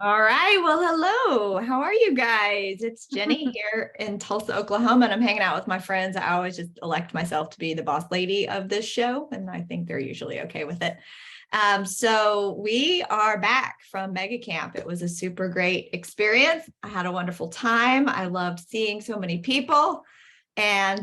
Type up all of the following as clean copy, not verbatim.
All right. Well, hello. How are you guys? It's Jennie here in Tulsa, Oklahoma, and I'm hanging out with my friends. I always just elect myself to be the boss lady of this show, and I think they're usually okay with it. So we are back from Mega Camp. It was a super great experience. I had a wonderful time. I loved seeing so many people. And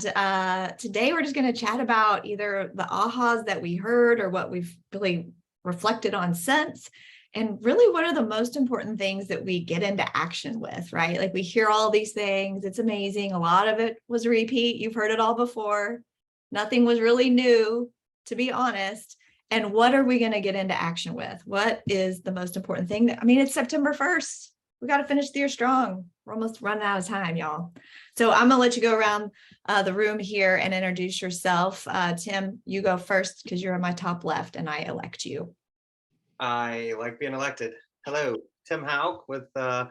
today we're just going to chat about either the ahas that we heard or what we've really reflected on since. And really, what are the most important things that we get into action with, right? Like we hear all these things. It's amazing. A lot of it was repeat. You've heard it all before. Nothing was really new, to be honest. And what are we going to get into action with? What is the most important thing? It's September 1st. We got to finish the year strong. We're almost running out of time, y'all. So I'm going to let you go around the room here and introduce yourself. Tim, you go first because you're on my top left and I elect you. I like being elected. Hello, Tim Houck with the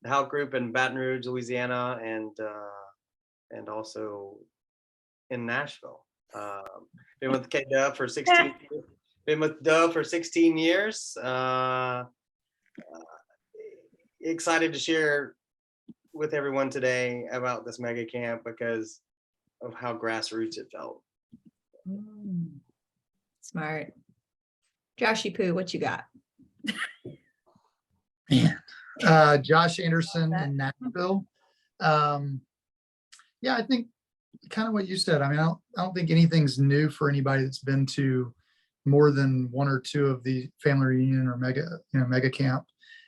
Houck Group in Baton Rouge, Louisiana, and also in Nashville. Been with K-Dub for 16. Been with Dub for 16 years. Excited to share with everyone today about this mega camp because of how grassroots it felt. Smart. Joshy Poo, what you got? Man, Josh Anderson in Nashville. Yeah, I think kind of what you said. I don't think anything's new for anybody that's been to more than one or two of the family reunion or mega camp.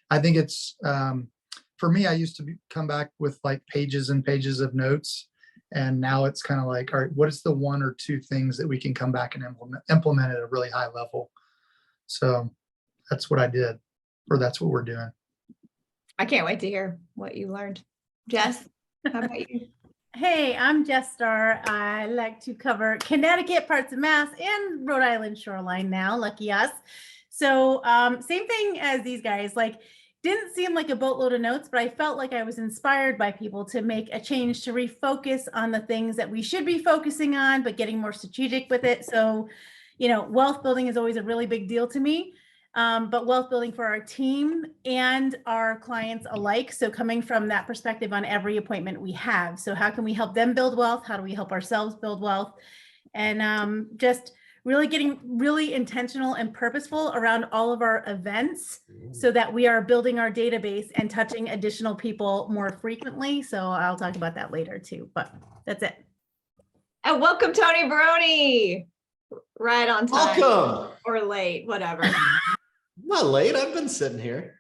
I think it's for me. I used to come back with like pages and pages of notes, and now it's kind of like, all right, what is the one or two things that we can come back and implement at a really high level? So that's what I did, or that's what we're doing. I can't wait to hear what you learned. Jess, how about you? Hey, I'm Jess Starr. I like to cover Connecticut, parts of Mass, and Rhode Island shoreline now, lucky us. So same thing as these guys, like didn't seem like a boatload of notes, but I felt like I was inspired by people to make a change, to refocus on the things that we should be focusing on, but getting more strategic with it. So wealth building is always a really big deal to me, but wealth building for our team and our clients alike. So coming from that perspective on every appointment we have. So how can we help them build wealth? How do we help ourselves build wealth? And just really getting really intentional and purposeful around all of our events so that we are building our database and touching additional people more frequently. So I'll talk about that later too, but that's it. And welcome, Tony Baroni. Right on time. Welcome. Or late, whatever. Not late. I've been sitting here.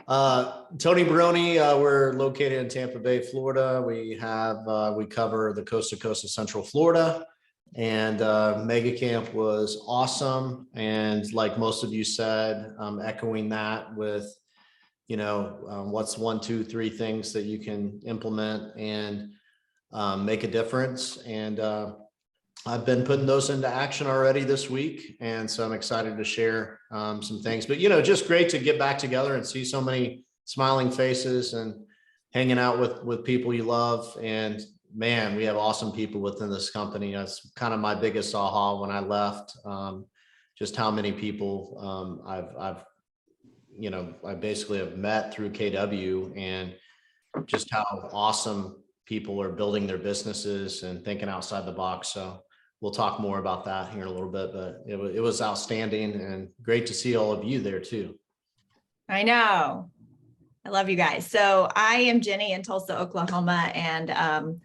Tony Baroni. We're located in Tampa Bay, Florida. We cover the coast to coast of Central Florida, and Mega Camp was awesome. And like most of you said, echoing that with, what's 1, 2, 3 things that you can implement and make a difference. And I've been putting those into action already this week. And so I'm excited to share some things, but, just great to get back together and see so many smiling faces and hanging out with people you love. And man, we have awesome people within this company. That's kind of my biggest aha when I left, just how many people I basically have met through KW, and just how awesome people are building their businesses and thinking outside the box. So we'll talk more about that here in a little bit, but it was outstanding and great to see all of you there too. I know. I love you guys. So I am Jennie in Tulsa, Oklahoma. And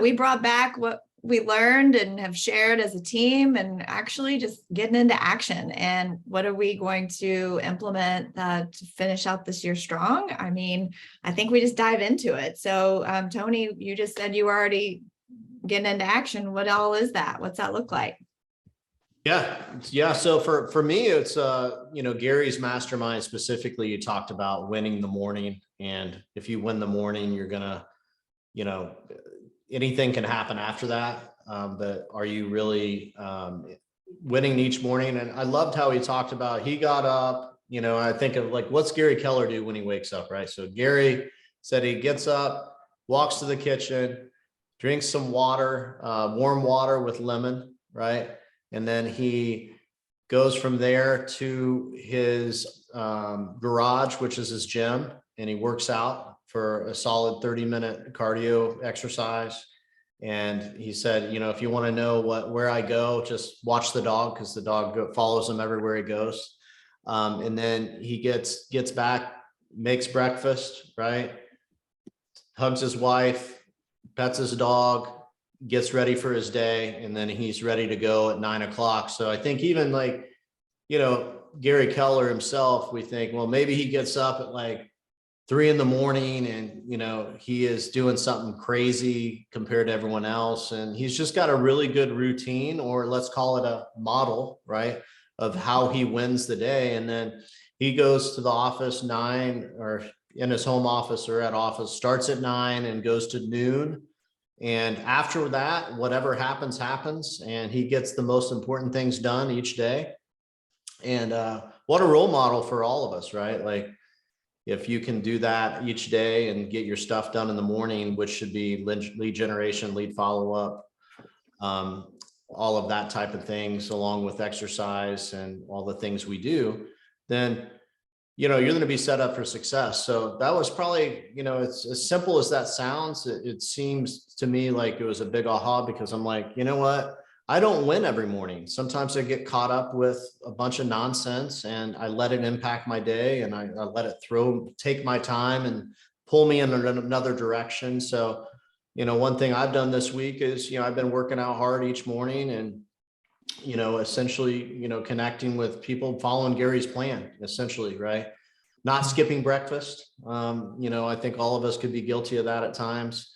we brought back what we learned and have shared as a team, and actually just getting into action. And what are we going to implement to finish out this year strong? I think we just dive into it. So Tony, you just said you were already getting into action. What all is that? What's that look like? Yeah. So for me, it's, Gary's mastermind specifically, you talked about winning the morning. And if you win the morning, you're going to, anything can happen after that. But are you really winning each morning? And I loved how he talked about, he got up, I think of like, what's Gary Keller do when he wakes up, right? So Gary said he gets up, walks to the kitchen, drinks some water, warm water with lemon, right? And then he goes from there to his garage, which is his gym, and he works out for a solid 30-minute cardio exercise. And he said, you know, if you want to know where I go, just watch the dog, because the dog follows him everywhere he goes. And then he gets back, makes breakfast, right? Hugs his wife, pets his dog, gets ready for his day, and then he's ready to go at 9 o'clock. So I think even like, you know, Gary Keller himself, we think, well, maybe he gets up at like 3 in the morning and, you know, he is doing something crazy compared to everyone else. And he's just got a really good routine, or let's call it a model, right, of how he wins the day. And then he goes to the office 9, or in his home office or at office, starts at 9 and goes to noon. And after that, whatever happens, happens. And he gets the most important things done each day. And what a role model for all of us, right? Like, if you can do that each day and get your stuff done in the morning, which should be lead generation, lead follow-up, all of that type of things, along with exercise and all the things we do, then, you know, you're going to be set up for success. So that was probably, you know, it's as simple as that sounds. It seems to me like it was a big aha, because I'm like, you know what? I don't win every morning. Sometimes I get caught up with a bunch of nonsense and I let it impact my day, and I let it take my time and pull me in another direction. So, you know, one thing I've done this week is, you know, I've been working out hard each morning and, you know, essentially, you know, connecting with people, following Gary's plan, essentially, right? Not skipping breakfast. You know, I think all of us could be guilty of that at times.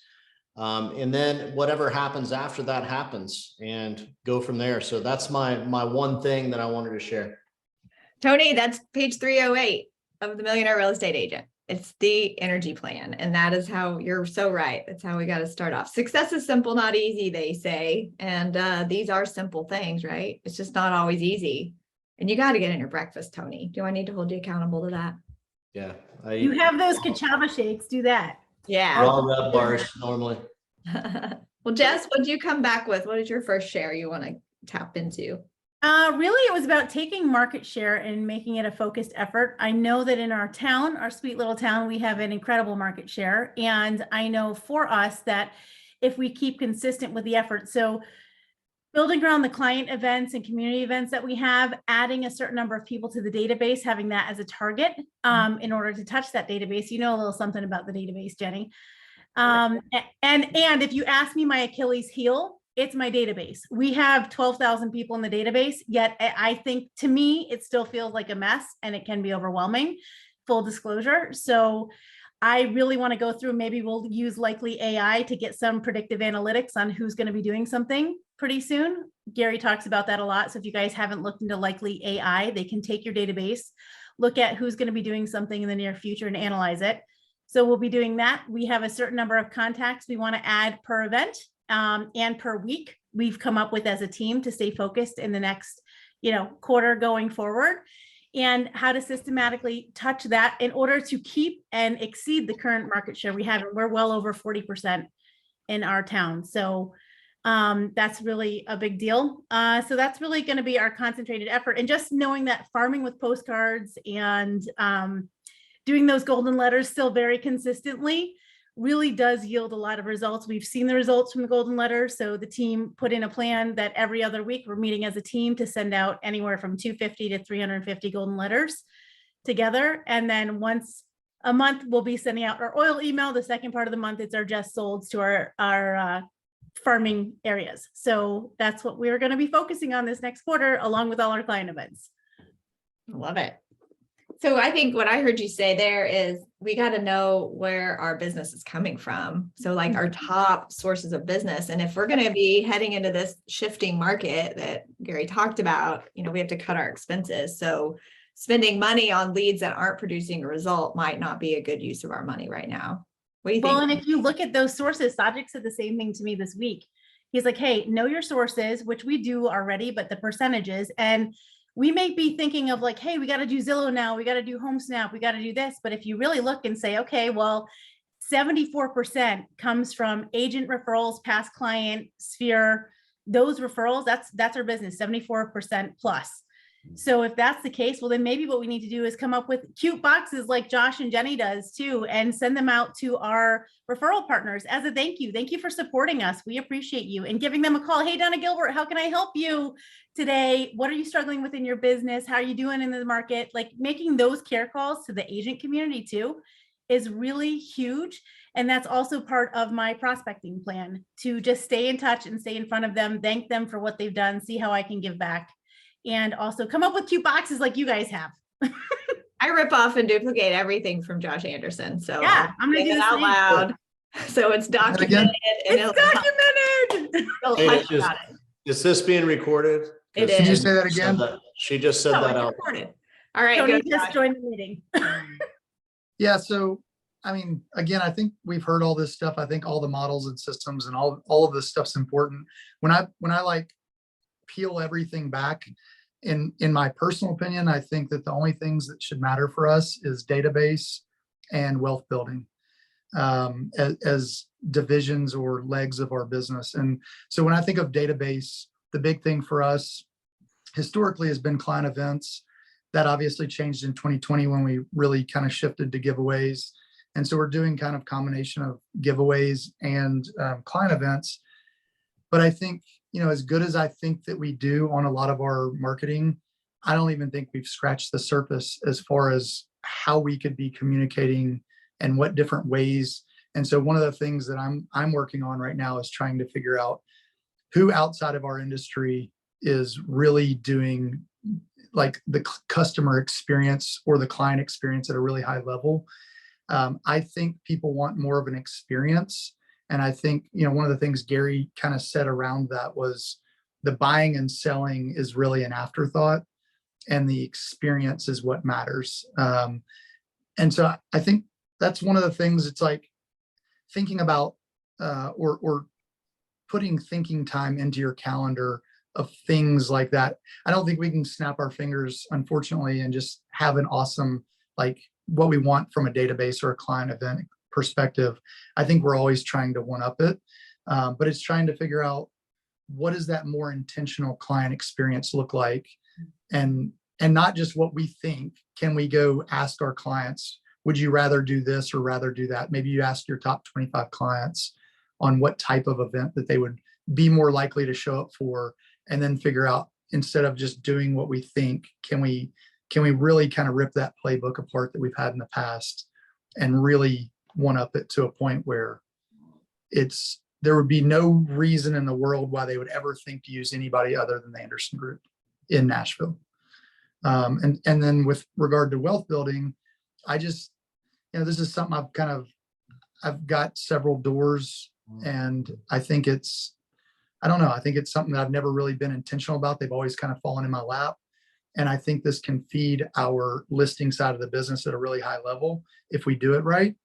And then whatever happens after that happens, and go from there. So that's my one thing that I wanted to share. Tony, that's page 308 of the Millionaire Real Estate Agent. It's the energy plan. And that is how, you're so right. That's how we got to start off. Success is simple, not easy, they say. And these are simple things, right? It's just not always easy. And you got to get in your breakfast, Tony. Do I need to hold you accountable to that? Yeah. You have those Kachava shakes, do that. Yeah. Raw red bars normally. Well, Jess, what did you come back with? What is your first share you want to tap into? Really, it was about taking market share and making it a focused effort. I know that in our town, our sweet little town, we have an incredible market share. And I know for us that if we keep consistent with the effort, so building around the client events and community events that we have, adding a certain number of people to the database, having that as a target in order to touch that database. You know a little something about the database, Jenny. And if you ask me my Achilles heel, it's my database. We have 12,000 people in the database, yet I think, to me, it still feels like a mess and it can be overwhelming, full disclosure. So I really want to go through, maybe we'll use likely AI to get some predictive analytics on who's going to be doing something pretty soon. Gary talks about that a lot. So if you guys haven't looked into likely AI, they can take your database, look at who's going to be doing something in the near future and analyze it. So we'll be doing that. We have a certain number of contacts we want to add per event and per week. We've come up with as a team to stay focused in the next, quarter going forward, and how to systematically touch that in order to keep and exceed the current market share we have. And we're well over 40% in our town. So that's really a big deal. So that's really going to be our concentrated effort. And just knowing that farming with postcards and doing those golden letters still very consistently really does yield a lot of results. We've seen the results from the golden letters. So the team put in a plan that every other week we're meeting as a team to send out anywhere from 250 to 350 golden letters together. And then once a month, we'll be sending out our oil email. The second part of the month, it's our just solds to our farming areas. So that's what we're going to be focusing on this next quarter, along with all our client events. Love it. So I think what I heard you say there is we got to know where our business is coming from. So like our top sources of business. And if we're going to be heading into this shifting market that Gary talked about, we have to cut our expenses. So spending money on leads that aren't producing a result might not be a good use of our money right now. What do you think? Well, and if you look at those sources, Sajik said the same thing to me this week. He's like, hey, know your sources, which we do already, but the percentages. And we may be thinking of like, hey, we got to do Zillow now. We got to do HomeSnap. We got to do this. But if you really look and say, okay, well, 74% comes from agent referrals, past client, sphere, those referrals, that's our business, 74% plus. So if that's the case, well, then maybe what we need to do is come up with cute boxes like Josh and Jenny does too, and send them out to our referral partners as a thank you. Thank you for supporting us. We appreciate you, and giving them a call. Hey, Donna Gilbert, how can I help you today? What are you struggling with in your business? How are you doing in the market? Like making those care calls to the agent community too is really huge. And that's also part of my prospecting plan, to just stay in touch and stay in front of them, thank them for what they've done, see how I can give back, and also come up with cute boxes like you guys have. I rip off and duplicate everything from Josh Anderson. So Yeah, I'm gonna say do it the out same. loud. So it's documented. And It's documented. it'll Hey, hush it's just- about it. Is this being recorded? It Can you is. say that again? She just said No, that it's out. recorded. All right, Tony go, just Josh. joined the meeting. Yeah, so I mean, again, I think we've heard all this stuff. I think all the models and systems and all of this stuff's important. When I like peel everything back, in my personal opinion, I think that the only things that should matter for us is database and wealth building, as divisions or legs of our business. And so when I think of database, the big thing for us historically has been client events. That obviously changed in 2020 when we really kind of shifted to giveaways. And so we're doing kind of combination of giveaways and client events. But I think, you know, as good as I think that we do on a lot of our marketing, I don't even think we've scratched the surface as far as how we could be communicating and what different ways. And so one of the things that I'm working on right now is trying to figure out who outside of our industry is really doing like the customer experience or the client experience at a really high level. I think people want more of an experience. And I think, you know, one of the things Gary kind of said around that was the buying and selling is really an afterthought, and the experience is what matters. And so I think that's one of the things. It's like thinking about or putting thinking time into your calendar of things like that. I don't think we can snap our fingers, unfortunately, and just have an awesome, like what we want from a database or a client event perspective. I think we're always trying to one up it, but it's trying to figure out what does that more intentional client experience look like, and not just what we think. Can we go ask our clients, would you rather do this or rather do that? Maybe you ask your top 25 clients on what type of event that they would be more likely to show up for, and then figure out, instead of just doing what we think, can we really kind of rip that playbook apart that we've had in the past and really one up it to a point where there would be no reason in the world why they would ever think to use anybody other than the Anderson Group in Nashville. And then with regard to wealth building, I just, you know, this is something I've got several doors, and I think I don't know. I think it's something that I've never really been intentional about. They've always kind of fallen in my lap. And I think this can feed our listing side of the business at a really high level if we do it right.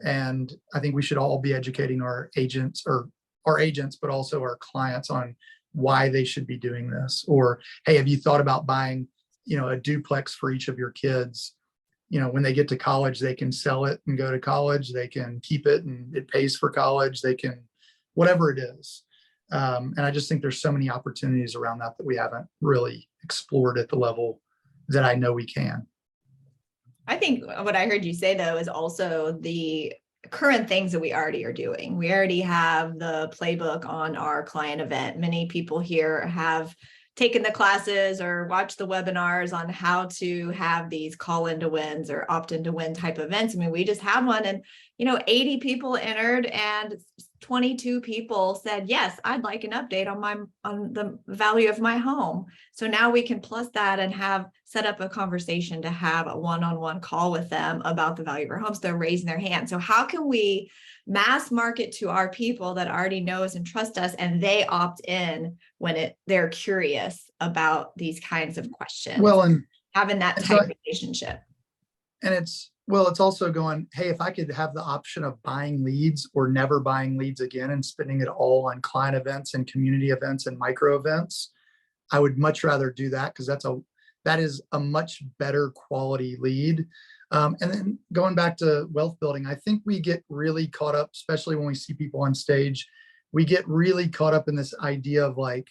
And I think we should all be educating our agents, but also our clients on why they should be doing this. Or, hey, have you thought about buying, you know, a duplex for each of your kids? You know, when they get to college, they can sell it and go to college. They can keep it and it pays for college. They can, whatever it is. And I just think there's so many opportunities around that we haven't really explored at the level that I know we can. I think what I heard you say, though, is also the current things that we already are doing. We already have the playbook on our client event. Many people here have taken the classes or watched the webinars on how to have these call into wins or opt into win type events. I mean, we just had one, and, you know, 80 people entered and 22 people said, yes, I'd like an update on the value of my home. So now we can plus that and set up a conversation to have a one-on-one call with them about the value of our homes. They're raising their hand. So how can we mass market to our people that already knows and trust us, and they opt in when they're curious about these kinds of questions? Well, and having that type of relationship. And it's also going, hey, if I could have the option of buying leads or never buying leads again and spending it all on client events and community events and micro events, I would much rather do that, because that is a much better quality lead. And then going back to wealth building, I think we get really caught up, especially when we see people on stage, we get really caught up in this idea of like,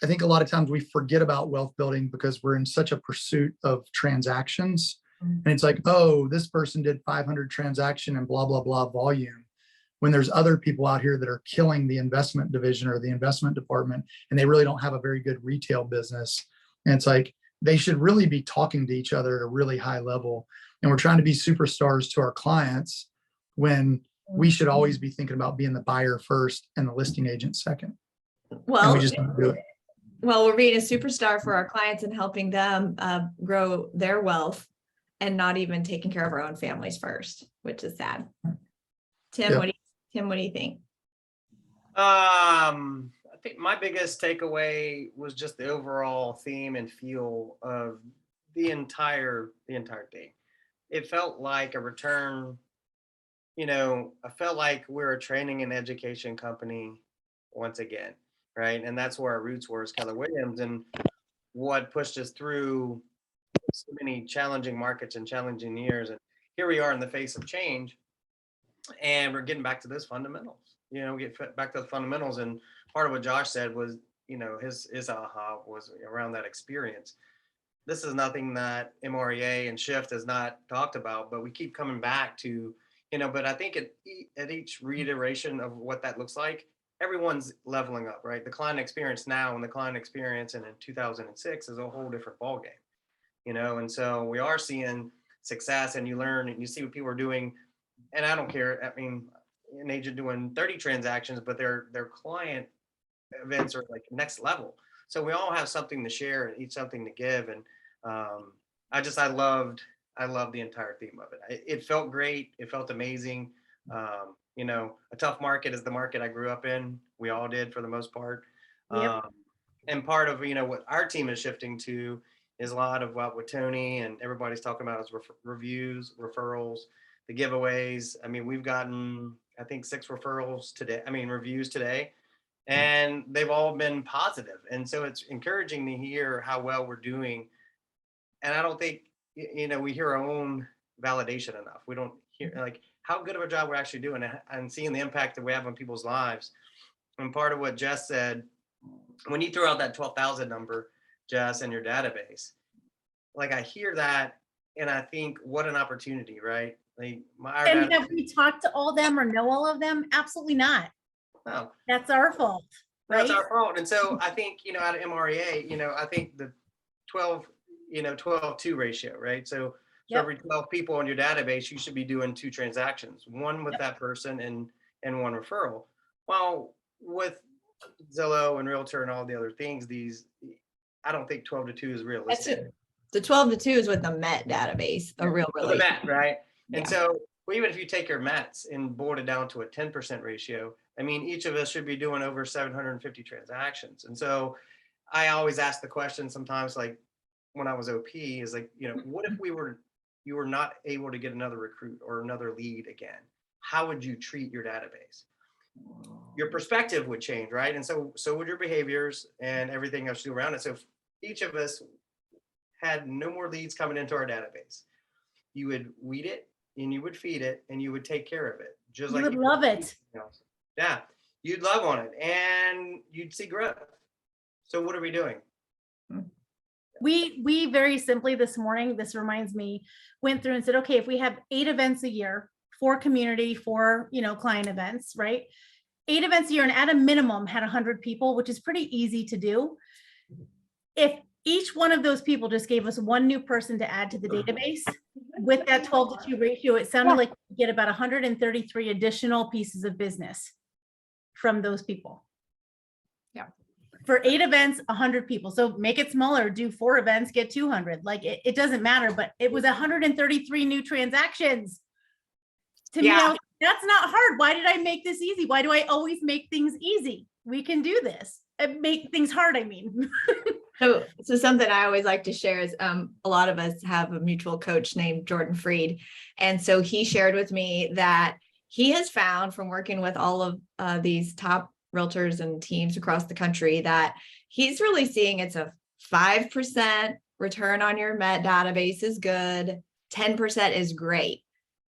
I think a lot of times we forget about wealth building because we're in such a pursuit of transactions. And it's like, oh, this person did 500 transaction and blah, blah, blah volume. When there's other people out here that are killing the investment division or the investment department, and they really don't have a very good retail business. And it's like, they should really be talking to each other at a really high level. And we're trying to be superstars to our clients when we should always be thinking about being the buyer first and the listing agent second. And Well, we just don't do it. well, we're being a superstar for our clients and helping them grow their wealth and not even taking care of our own families first, which is sad. Tim, Yeah. What do you think? I think my biggest takeaway was just the overall theme and feel of the entire thing. It felt like a return, I felt like we're a training and education company once again, right? And that's where our roots were as Keller Williams, and what pushed us through so many challenging markets and challenging years. And here we are in the face of change, and we're getting back to those fundamentals. Get back to the fundamentals. And part of what Josh said was, his aha was around that experience. This is nothing that MREA and Shift has not talked about, but we keep coming back to, but I think at each reiteration of what that looks like, everyone's leveling up, right? The client experience now and the client experience in 2006 is a whole different ballgame, and so we are seeing success, and you learn and you see what people are doing. And I don't care. I mean, an agent doing 30 transactions, but their client events are like next level. So we all have something to share and each something to give. And I loved the entire theme of it. It felt great. It felt amazing. A tough market is the market I grew up in. We all did for the most part. Yep. And part of, what our team is shifting to is a lot of what Tony and everybody's talking about is reviews, referrals, the giveaways. I mean, we've gotten, I think, 6 reviews today, and they've all been positive. And so it's encouraging to hear how well we're doing. And I don't think, we hear our own validation enough. We don't hear like how good of a job we're actually doing and seeing the impact that we have on people's lives. And part of what Jess said, when you throw out that 12,000 number, Jess, in your database, like I hear that and I think, what an opportunity, right? Like And have we talked to all of them or know all of them? Absolutely not. No, That's our fault, right? that's our fault. And so I think, out of MREA, I think the 12-2 ratio, right? So Yep. every 12 people in your database, you should be doing 2 transactions, one with that person and one referral. Well, with Zillow and Realtor and all the other things, I don't think 12-2 is realistic. The 12-2 is with the Met database, a real The relationship. Met, right? And Yeah. so even if you take your Mets and boil it down to a 10% ratio, I mean, each of us should be doing over 750 transactions. And so I always ask the question sometimes, like when I was OP, is like, what if you were not able to get another recruit or another lead again? How would you treat your database? Your perspective would change, right? And so would your behaviors and everything else around it. So if each of us had no more leads coming into our database, you would weed it and you would feed it and you would take care of it. Just You like would love it. Yeah, you'd love on it and you'd see growth. So what are we doing? We very simply this morning, this reminds me, went through and said, okay, if we have 8 events a year, 4 community, 4, client events, right? 8 events a year and at a minimum had 100 people, which is pretty easy to do. If each one of those people just gave us 1 new person to add to the database with that 12-2 ratio, it sounded like we get about 133 additional pieces of business from those people. Yeah. For 8 events, 100 people. So make it smaller, do 4 events, get 200. Like it doesn't matter, but it was 133 new transactions. To me, I was, that's not hard. Why did I make this easy? Why do I always make things easy? We can do this. Make things hard, I mean. So something I always like to share is a lot of us have a mutual coach named Jordan Freed. And so he shared with me that he has found from working with all of these top realtors and teams across the country that he's really seeing it's a 5% return on your Met database is good. 10% is great.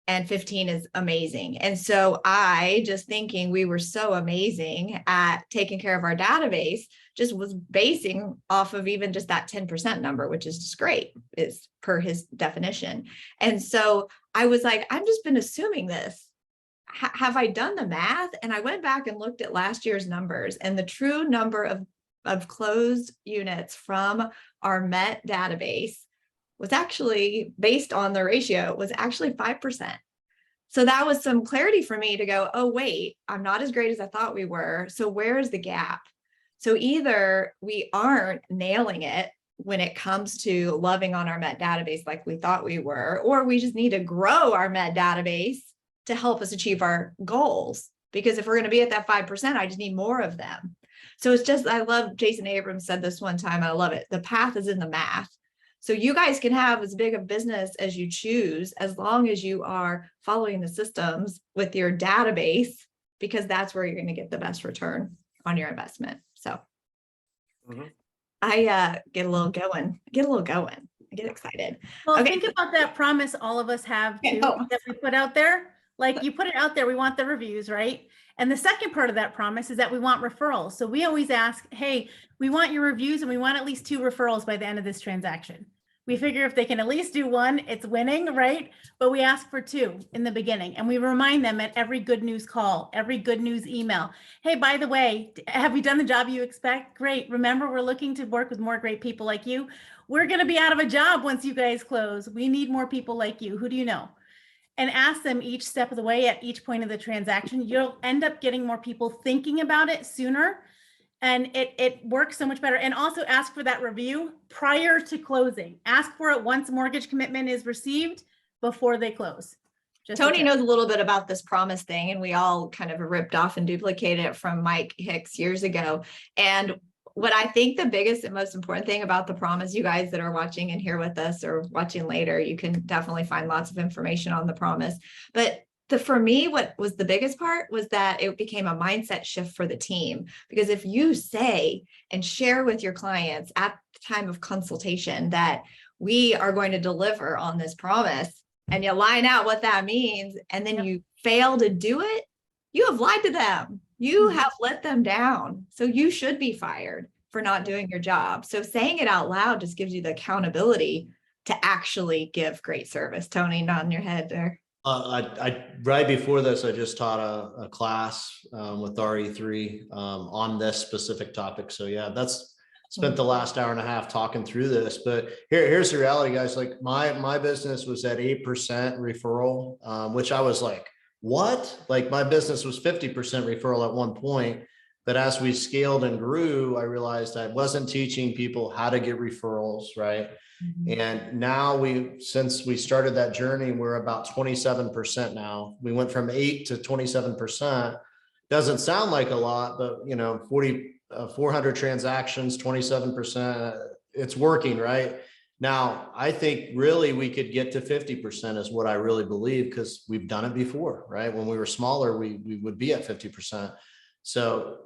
and 15 is amazing. And so I, just thinking we were so amazing at taking care of our database, just was basing off of even just that 10% number, which is just great, is per his definition. And so I was like, I've just been assuming this. Have I done the math? And I went back and looked at last year's numbers, and the true number of closed units from our Met database was actually, based on the ratio, was actually 5%. So that was some clarity for me to go, oh, wait, I'm not as great as I thought we were. So where's the gap? So either we aren't nailing it when it comes to loving on our Met database like we thought we were, or we just need to grow our Met database to help us achieve our goals. Because if we're going to be at that 5%, I just need more of them. So it's just, I love, Jason Abrams said this one time, and I love it. The path is in the math. So you guys can have as big a business as you choose, as long as you are following the systems with your database, because that's where you're going to get the best return on your investment. So I get a little going, I get excited. Well, Okay. think about that promise all of us have too, that we put out there. Like you put it out there, we want the reviews, right? And the second part of that promise is that we want referrals. So we always ask, hey, we want your reviews and we want at least 2 referrals by the end of this transaction. We figure if they can at least do 1, it's winning, right? But we ask for 2 in the beginning, and we remind them at every good news call, every good news email. Hey, by the way, have you done the job you expect? Great. Remember, we're looking to work with more great people like you. We're going to be out of a job once you guys close. We need more people like you. Who do you know? And ask them each step of the way at each point of the transaction. You'll end up getting more people thinking about it sooner. And it works so much better. And also ask for that review prior to closing. Ask for it once mortgage commitment is received, before they close. Tony knows a little bit about this promise thing, and we all kind of ripped off and duplicated it from Mike Hicks years ago. And what I think the biggest and most important thing about the promise, you guys that are watching and here with us or watching later, you can definitely find lots of information on the promise. But for me, what was the biggest part was that it became a mindset shift for the team. Because if you say and share with your clients at the time of consultation that we are going to deliver on this promise, and you line out what that means, and then you fail to do it, you have lied to them. You have let them down. So you should be fired for not doing your job. So saying it out loud just gives you the accountability to actually give great service. Tony, nodding your head there. I right before this, I just taught a class with RE3 on this specific topic. So yeah, that's spent the last hour and a half talking through this. But here's the reality, guys. Like my business was at 8% referral, which I was like, what? Like my business was 50% referral at one point. But as we scaled and grew, I realized I wasn't teaching people how to get referrals, right? And now since we started that journey, we're about 27% now. We went from 8 to 27%. Doesn't sound like a lot, but 400 transactions, 27%, it's working, right? Now, I think really we could get to 50% is what I really believe, because we've done it before, right? When we were smaller, we would be at 50%. So,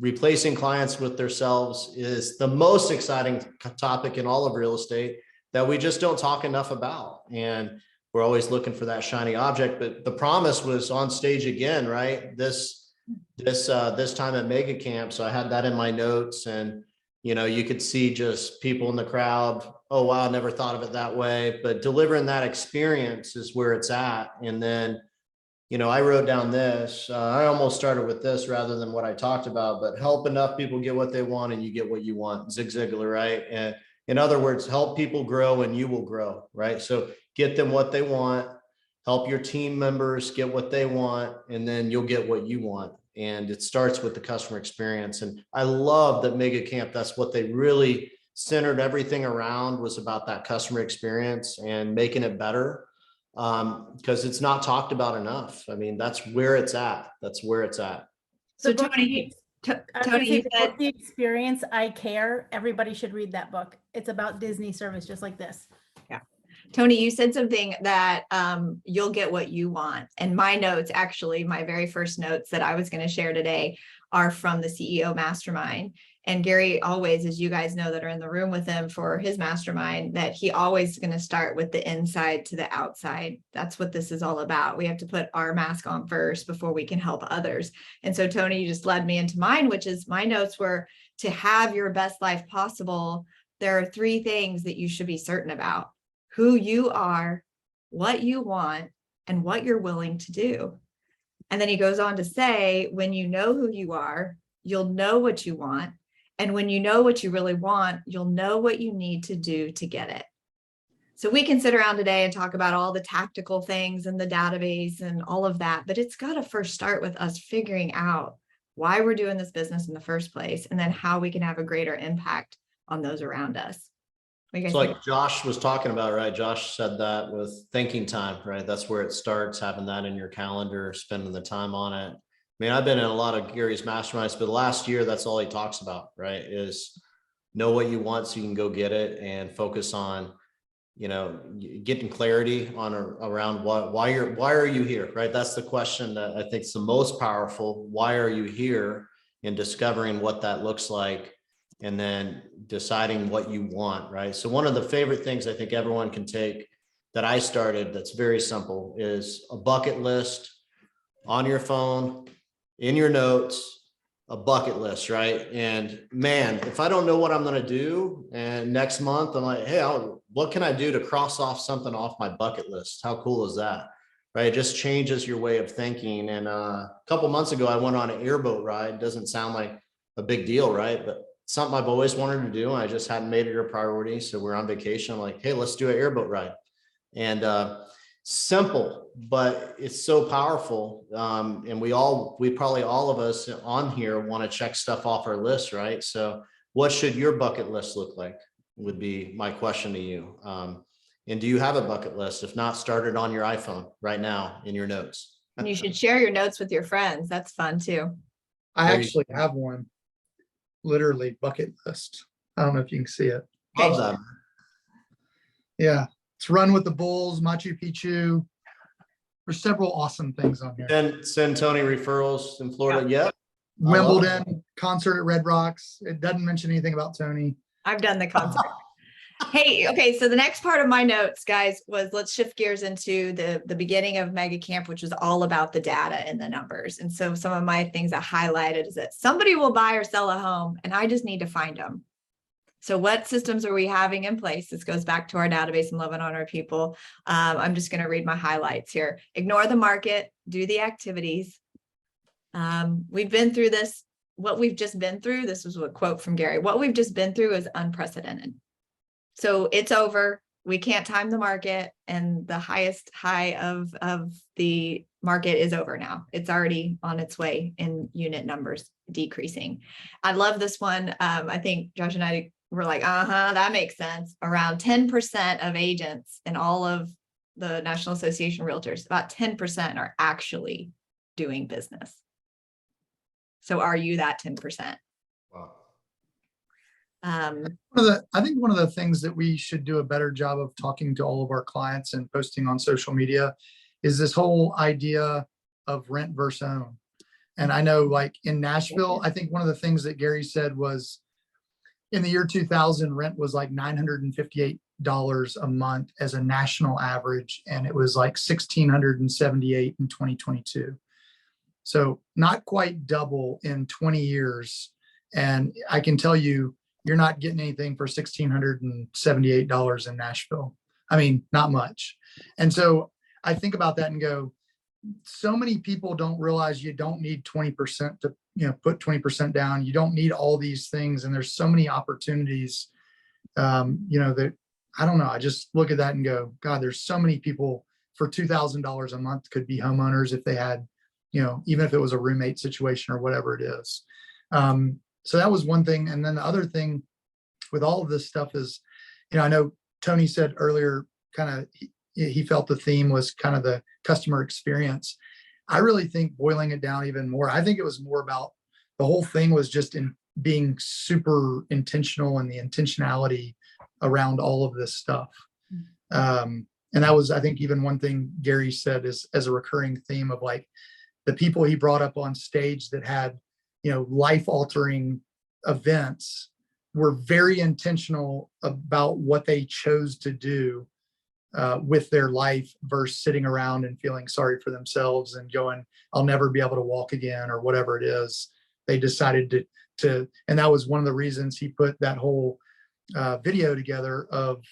replacing clients with themselves is the most exciting topic in all of real estate that we just don't talk enough about. And we're always looking for that shiny object, but the promise was on stage again, right? This time at Mega Camp. So I had that in my notes, and, you could see just people in the crowd. Oh, wow. I never thought of it that way, but delivering that experience is where it's at. And then, I wrote down this, I almost started with this rather than what I talked about, but help enough people get what they want and you get what you want. Zig Ziglar, right? And in other words, help people grow and you will grow, right? So get them what they want, help your team members get what they want, and then you'll get what you want. And it starts with the customer experience. And I love that Mega Camp, that's what they really centered everything around, was about that customer experience and making it better. Because it's not talked about enough. I mean, that's where it's at. So Tony, you said The Experience, I Care. Everybody should read that book. It's about Disney service, just like this. Yeah. Tony, you said something that you'll get what you want. And my notes, actually, my very first notes that I was going to share today are from the CEO Mastermind. And Gary always, as you guys know that are in the room with him for his mastermind, that he always is going to start with the inside to the outside. That's what this is all about. We have to put our mask on first before we can help others. And so Tony, you just led me into mine, which is my notes were to have your best life possible. There are 3 things that you should be certain about: who you are, what you want, and what you're willing to do. And then he goes on to say, when you know who you are, you'll know what you want. And when you know what you really want, you'll know what you need to do to get it. So we can sit around today and talk about all the tactical things and the database and all of that, but it's got to first start with us figuring out why we're doing this business in the first place, and then how we can have a greater impact on those around us. It's like Josh was talking about, right? Josh said that with thinking time, right? That's where it starts, having that in your calendar, spending the time on it. I mean, I've been in a lot of Gary's masterminds, but last year, that's all he talks about, right? Is know what you want so you can go get it, and focus on, getting clarity on around why are you here, right? That's the question that I think is the most powerful. Why are you here? And discovering what that looks like, and then deciding what you want, right? So one of the favorite things I think everyone can take that I started that's very simple is a bucket list on your phone, in your notes, a bucket list, right? And man, if I don't know what I'm going to do, and next month I'm like, hey, what can I do to cross off something off my bucket list? How cool is that? Right? It just changes your way of thinking. And a couple months ago, I went on an airboat ride. Doesn't sound like a big deal, right? But something I've always wanted to do, and I just hadn't made it a priority. So we're on vacation. I'm like, hey, let's do an airboat ride. And simple, but it's so powerful. And we probably all of us on here want to check stuff off our list, right? So what should your bucket list look like would be my question to you. And do you have a bucket list? If not, start it on your iPhone right now in your notes. And you should share your notes with your friends. That's fun too. I There you actually have one, literally bucket list. I don't know if you can see it. Love that. Yeah, it's Run with the Bulls, Machu Picchu. There's several awesome things on here. Send Tony referrals in Florida. Yeah. Wimbledon, concert at Red Rocks. It doesn't mention anything about Tony. I've done the concert. Hey, okay. So the next part of my notes, guys, was let's shift gears into the beginning of Mega Camp, which was all about the data and the numbers. And so some of my things I highlighted is that somebody will buy or sell a home, and I just need to find them. So what systems are we having in place? This goes back to our database and loving on our people. I'm just going to read my highlights here. Ignore the market, do the activities. We've been through this. What we've just been through, this was a quote from Gary. What we've just been through is unprecedented. So it's over. We can't time the market, and the highest high of the market is over now. It's already on its way in unit numbers decreasing. I love this one. I think Josh and I were like, that makes sense. Around 10% of agents in all of the National Association of Realtors, about 10% are actually doing business. So are you that 10%? Wow. I think one of the things that we should do a better job of talking to all of our clients and posting on social media is this whole idea of rent versus own. And I know, like in Nashville, I think one of the things that Gary said was in the year 2000, rent was like $958 a month as a national average. And it was like $1,678 in 2022. So not quite double in 20 years. And I can tell you, you're not getting anything for $1,678 in Nashville. I mean, not much. And so I think about that and go, so many people don't realize you don't need 20% to, put 20% down. You don't need all these things. And there's so many opportunities, that I don't know. I just look at that and go, God, there's so many people for $2,000 a month could be homeowners if they had, even if it was a roommate situation or whatever it is. So that was one thing. And then the other thing with all of this stuff is, I know Tony said earlier, kind of, he felt the theme was kind of the customer experience. I really think boiling it down even more, I think it was more about the whole thing was just in being super intentional and the intentionality around all of this stuff. And that was, I think, even one thing Gary said is as a recurring theme of like the people he brought up on stage that had life-altering events were very intentional about what they chose to do with their life versus sitting around and feeling sorry for themselves and going, I'll never be able to walk again or whatever it is. They decided to, and that was one of the reasons he put that whole video together of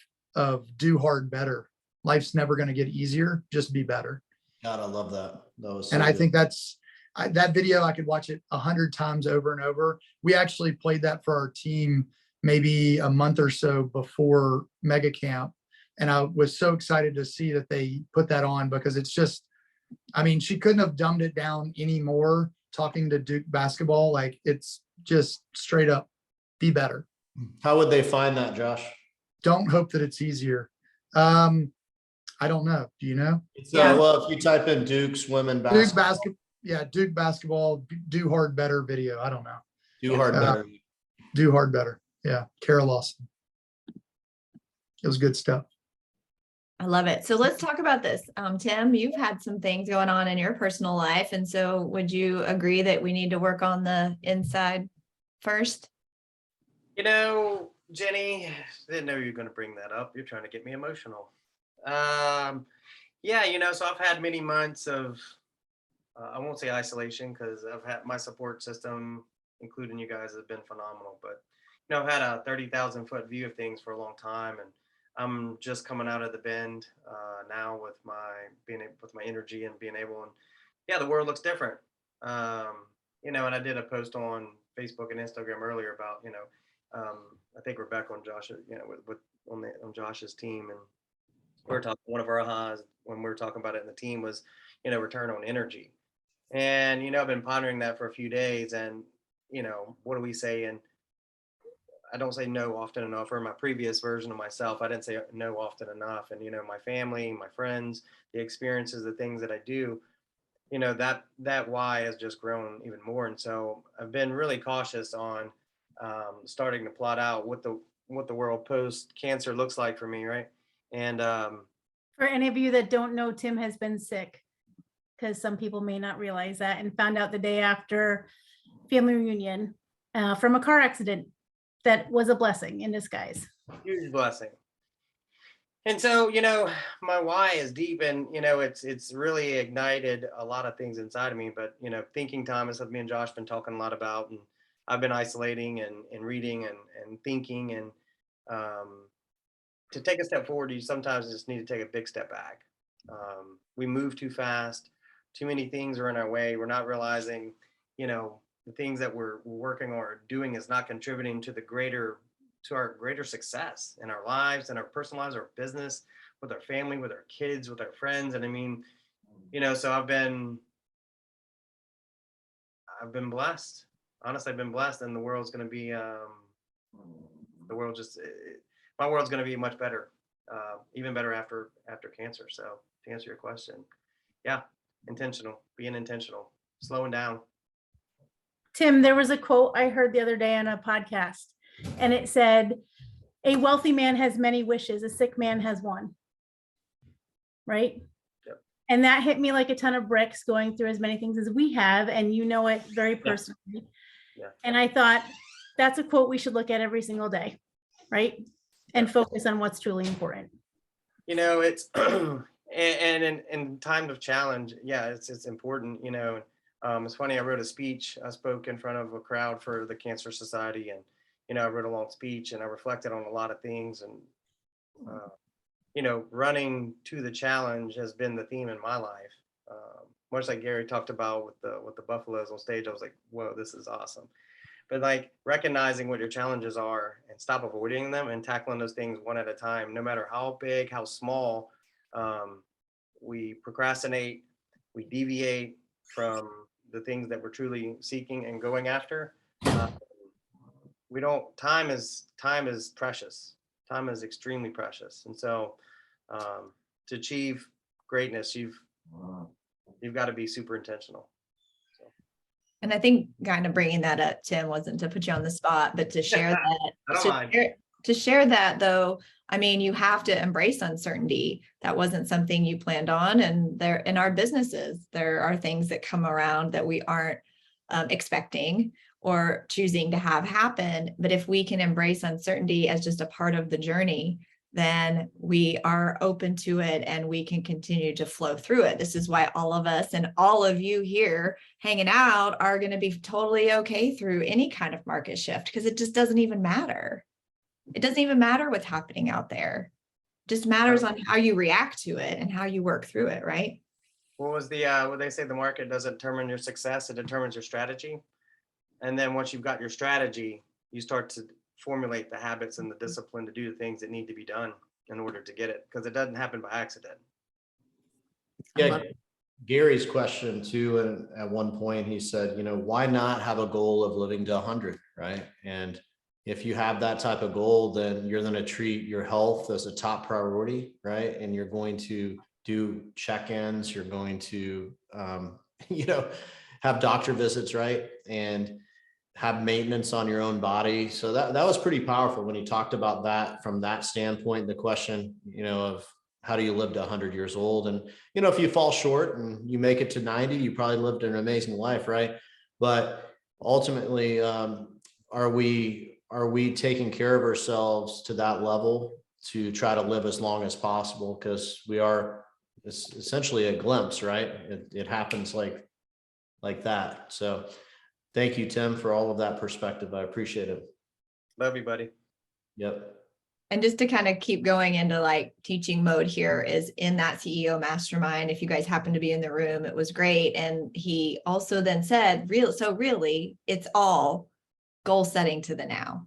do hard better. Life's never going to get easier. Just be better. God, I love that. That was And so I good. think that video, I could watch it 100 times over and over. We actually played that for our team maybe a month or so before Mega Camp. And I was so excited to see that they put that on, because it's just, I mean, she couldn't have dumbed it down anymore talking to Duke basketball. Like, it's just straight up, be better. How would they find that, Josh? Don't hope that it's easier. I don't know. Do you know? It's Yeah. well, if you type in Duke's women Duke basketball, basketball. Yeah, Duke basketball, do hard better video. I don't know. do hard better. Do hard better. Yeah, Kara Lawson. It was good stuff. I love it. So let's talk about this. Tim, you've had some things going on in your personal life. And so would you agree that we need to work on the inside first? You know, Jenny, didn't know you were going to bring that up. You're trying to get me emotional. Yeah, you know, so I've had many months of, I won't say isolation, because I've had my support system, including you guys, has been phenomenal. But, you know, I've had a 30,000 foot view of things for a long time. And I'm just coming out of the bend now with my energy and being able, and yeah, the world looks different. You know, and I did a post on Facebook and Instagram earlier about, you know, I think Rebecca and Josh, you know, on Josh's team, and we were talking, one of our ahas when we were talking about it in the team was, you know, return on energy. And, you know, I've been pondering that for a few days, and, you know, what do we say? And I don't say no often enough, or my previous version of myself, I didn't say no often enough. And, you know, my family, my friends, the experiences, the things that I do, you know, that why has just grown even more. And so I've been really cautious on starting to plot out what the world post cancer looks like for me. Right. And For any of you that don't know, Tim has been sick, because some people may not realize that, and found out the day after family reunion from a car accident. That was a blessing in disguise. huge blessing. And so, you know, my why is deep, and, you know, it's really ignited a lot of things inside of me. But, you know, thinking time is what me and Josh been talking a lot about, and I've been isolating and reading and thinking, and to take a step forward, you sometimes just need to take a big step back. We move too fast, too many things are in our way. We're not realizing, you know, the things that we're working or doing is not contributing to our greater success in our lives, in our personal lives, our business, with our family, with our kids, with our friends. And I mean, you know, so I've been blessed. Honestly, I've been blessed, and the world's going to be, my world's going to be much better, even better after cancer. So to answer your question, yeah, being intentional, slowing down. Tim, there was a quote I heard the other day on a podcast, and it said, a wealthy man has many wishes, a sick man has one. Right? Yep. And that hit me like a ton of bricks, going through as many things as we have, and you know it very personally. Yeah. And I thought, that's a quote we should look at every single day, right? And focus on what's truly important. You know, it's and in times of challenge, yeah, it's important. You know, it's funny. I wrote a speech. I spoke in front of a crowd for the Cancer Society, and, you know, I wrote a long speech, and I reflected on a lot of things. And you know, running to the challenge has been the theme in my life. Much like Gary talked about with the Buffaloes on stage, I was like, whoa, this is awesome. But like recognizing what your challenges are and stop avoiding them and tackling those things one at a time, no matter how big, how small. We procrastinate, we deviate from the things that we're truly seeking and going after. Time is precious. Time is extremely precious. And so to achieve greatness, you've got to be super intentional. And I think kind of bringing that up, Tim, wasn't to put you on the spot, but to share that. I don't mind. To share that, though, I mean, you have to embrace uncertainty. That wasn't something you planned on. And there, in our businesses, there are things that come around that we aren't expecting, or choosing to have happen. But if we can embrace uncertainty as just a part of the journey, then we are open to it and we can continue to flow through it. This is why all of us and all of you here hanging out are going to be totally okay through any kind of market shift, because it just doesn't even matter. It doesn't even matter what's happening out there. It just matters on how you react to it and how you work through it, right? What was the what they say, the market doesn't determine your success, it determines your strategy. And then once you've got your strategy, you start to formulate the habits and the discipline to do the things that need to be done in order to get it, because it doesn't happen by accident. Yeah, Gary's question too, and at one point he said, you know, why not have a goal of living to 100, right? And if you have that type of goal, then you're going to treat your health as a top priority, right? And you're going to do check-ins, you're going to, you know, have doctor visits, right? And have maintenance on your own body. So that was pretty powerful when he talked about that from that standpoint, the question, you know, of how do you live to 100 years old? And, you know, if you fall short and you make it to 90, you probably lived an amazing life, right? But ultimately, are we taking care of ourselves to that level to try to live as long as possible? Because it's essentially a glimpse, right? It happens like that. So thank you, Tim, for all of that perspective. I appreciate it. Love you, buddy. Yep. And just to kind of keep going into like teaching mode here, is in that CEO mastermind, if you guys happen to be in the room, it was great. And he also then said, really, it's all goal setting to the now,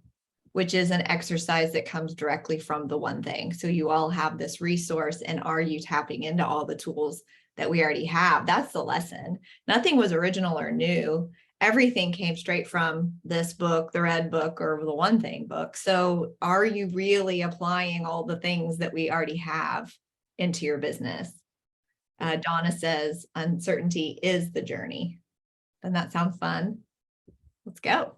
which is an exercise that comes directly from the one thing. So you all have this resource, and are you tapping into all the tools that we already have? That's the lesson. Nothing was original or new. Everything came straight from this book, the Red Book, or the One Thing book. So are you really applying all the things that we already have into your business? Donna says, uncertainty is the journey. Doesn't that sound fun? Let's go.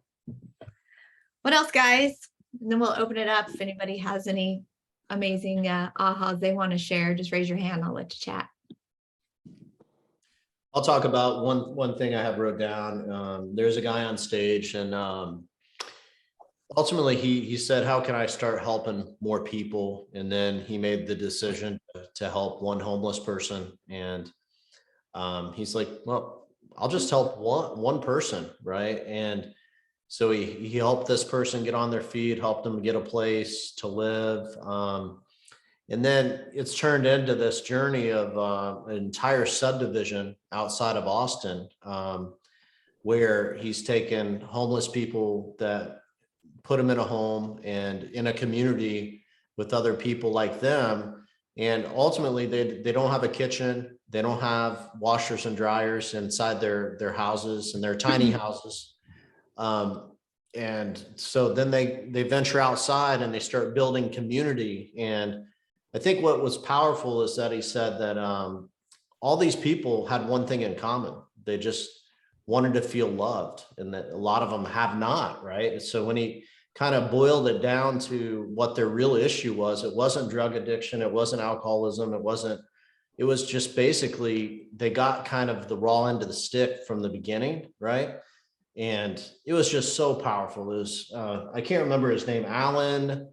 What else, guys? And then we'll open it up. If anybody has any amazing ahas they want to share, just raise your hand. I'll let you chat. I'll talk about one thing I have wrote down. There's a guy on stage, and ultimately he said, how can I start helping more people? And then he made the decision to help one homeless person. And he's like, well, I'll just help one person, right? And so he helped this person get on their feet, helped them get a place to live. And then it's turned into this journey of an entire subdivision outside of Austin, where he's taken homeless people that put them in a home and in a community with other people like them. And ultimately they don't have a kitchen. They don't have washers and dryers inside their houses, and their tiny houses. And so then they venture outside and they start building community. And I think what was powerful is that he said that all these people had one thing in common. They just wanted to feel loved, and that a lot of them have not, right? So when he kind of boiled it down to what their real issue was, it wasn't drug addiction, it wasn't alcoholism, it was just basically they got kind of the raw end of the stick from the beginning, right? And it was just so powerful. It was, I can't remember his name, Alan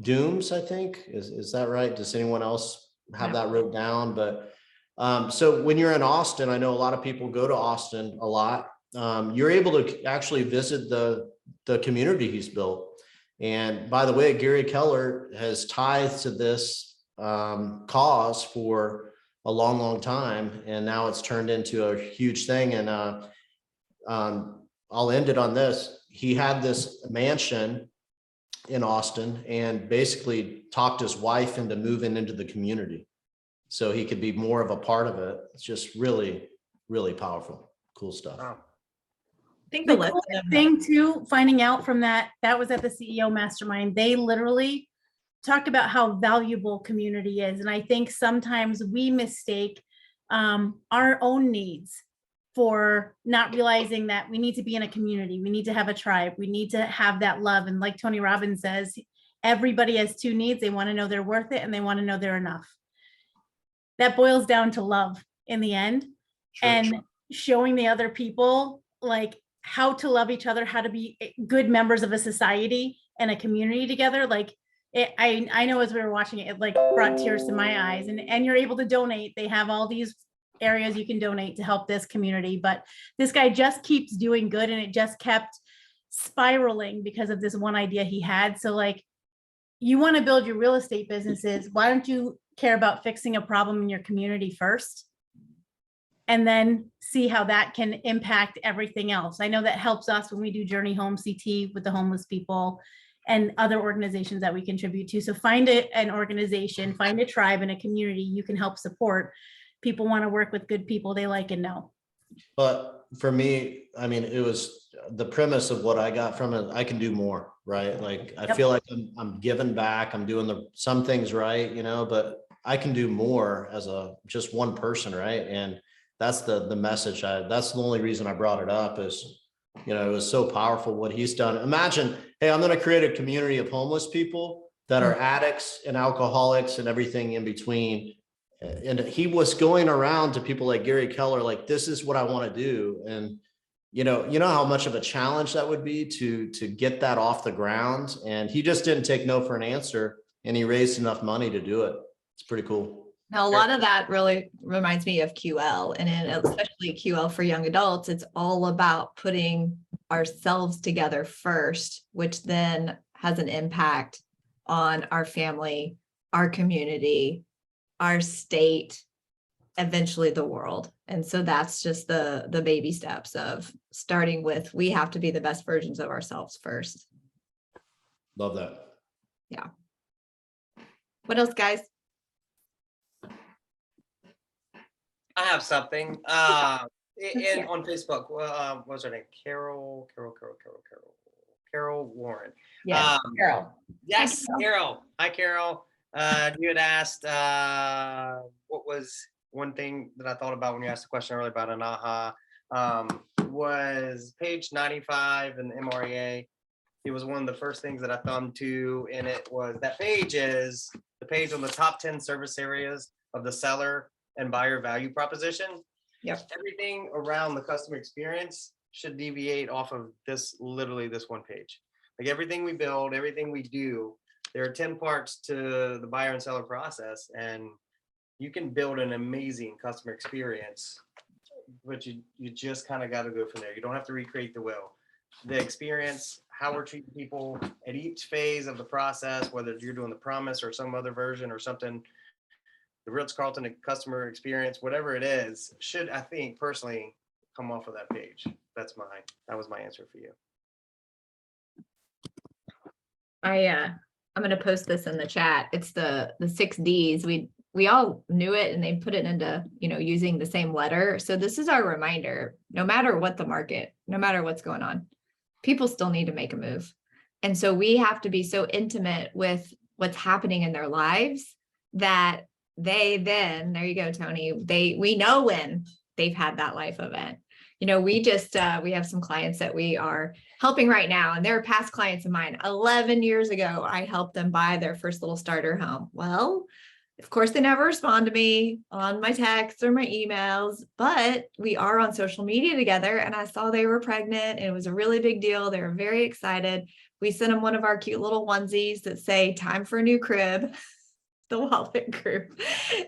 Dooms, I think. Is that right? Does anyone else have that wrote down? But so when you're in Austin, I know a lot of people go to Austin a lot. You're able to actually visit the community he's built. And by the way, Gary Keller has tithed to this cause for a long, long time. And now it's turned into a huge thing. And I'll end it on this. He had this mansion in Austin and basically talked his wife into moving into the community so he could be more of a part of it. It's just really, really powerful, cool stuff. Wow. I think The the cool lesson of thing too, finding out from that was at the CEO mastermind. They literally talked about how valuable community is. And I think sometimes we mistake our own needs for not realizing that we need to be in a community. We need to have a tribe. We need to have that love. And like Tony Robbins says, everybody has two needs. They want to know they're worth it, and they want to know they're enough. That boils down to love in the end. Sure. And showing the other people like how to love each other, how to be good members of a society and a community together. Like I know as we were watching it, it like brought tears to my eyes, and you're able to donate. They have all these areas you can donate to help this community, but this guy just keeps doing good, and it just kept spiraling because of this one idea he had. So like, you want to build your real estate businesses, why don't you care about fixing a problem in your community first? And then see how that can impact everything else. I know that helps us when we do Journey Home CT with the homeless people and other organizations that we contribute to. So find an organization, find a tribe and a community you can help support. People want to work with good people they like and know. But for me, I mean, it was the premise of what I got from it. I can do more, right? Like, I feel like I'm giving back. I'm doing some things right, you know, but I can do more as just one person, right? And that's the message. That's the only reason I brought it up is, you know, it was so powerful what he's done. Imagine, hey, I'm going to create a community of homeless people that are addicts and alcoholics and everything in between. And he was going around to people like Gary Keller, like, this is what I want to do. And, you know how much of a challenge that would be to get that off the ground. And he just didn't take no for an answer, and he raised enough money to do it. It's pretty cool. Now, a lot of that really reminds me of QL, and especially QL for young adults. It's all about putting ourselves together first, which then has an impact on our family, our community, our state, eventually the world. And so that's just the baby steps of starting with, we have to be the best versions of ourselves first. Love that. Yeah. What else, guys? I have something. On Facebook, what's her name? Carol Warren. Yeah, Carol. Yes, Hi, Carol. Hi, Carol. You had asked what was one thing that I thought about when you asked the question earlier about an aha, was page 95 in the MREA. It was one of the first things that I thumbed to, and it was that page is the page on the top 10 service areas of the seller and buyer value proposition. Yep. Everything around the customer experience should deviate off of literally this one page. Like, everything we build, everything we do, there are 10 parts to the buyer and seller process, and you can build an amazing customer experience, but you just kind of got to go from there. You don't have to recreate the wheel. The experience, how we're treating people at each phase of the process, whether you're doing the promise or some other version or something, the Ritz-Carlton customer experience, whatever it is, should, I think, personally come off of that page. That was my answer for you. I'm going to post this in the chat. It's the 6 Ds. We all knew it, and they put it into, using the same letter. So this is our reminder, no matter what the market, no matter what's going on, people still need to make a move. And so we have to be so intimate with what's happening in their lives that there you go, Tony, we know when they've had that life event. We have some clients that we are helping right now, and they're past clients of mine. 11 years ago, I helped them buy their first little starter home. Well, of course, they never respond to me on my texts or my emails, but we are on social media together, and I saw they were pregnant, and it was a really big deal. They were very excited. We sent them one of our cute little onesies that say, "Time for a new crib." The Wolek Group.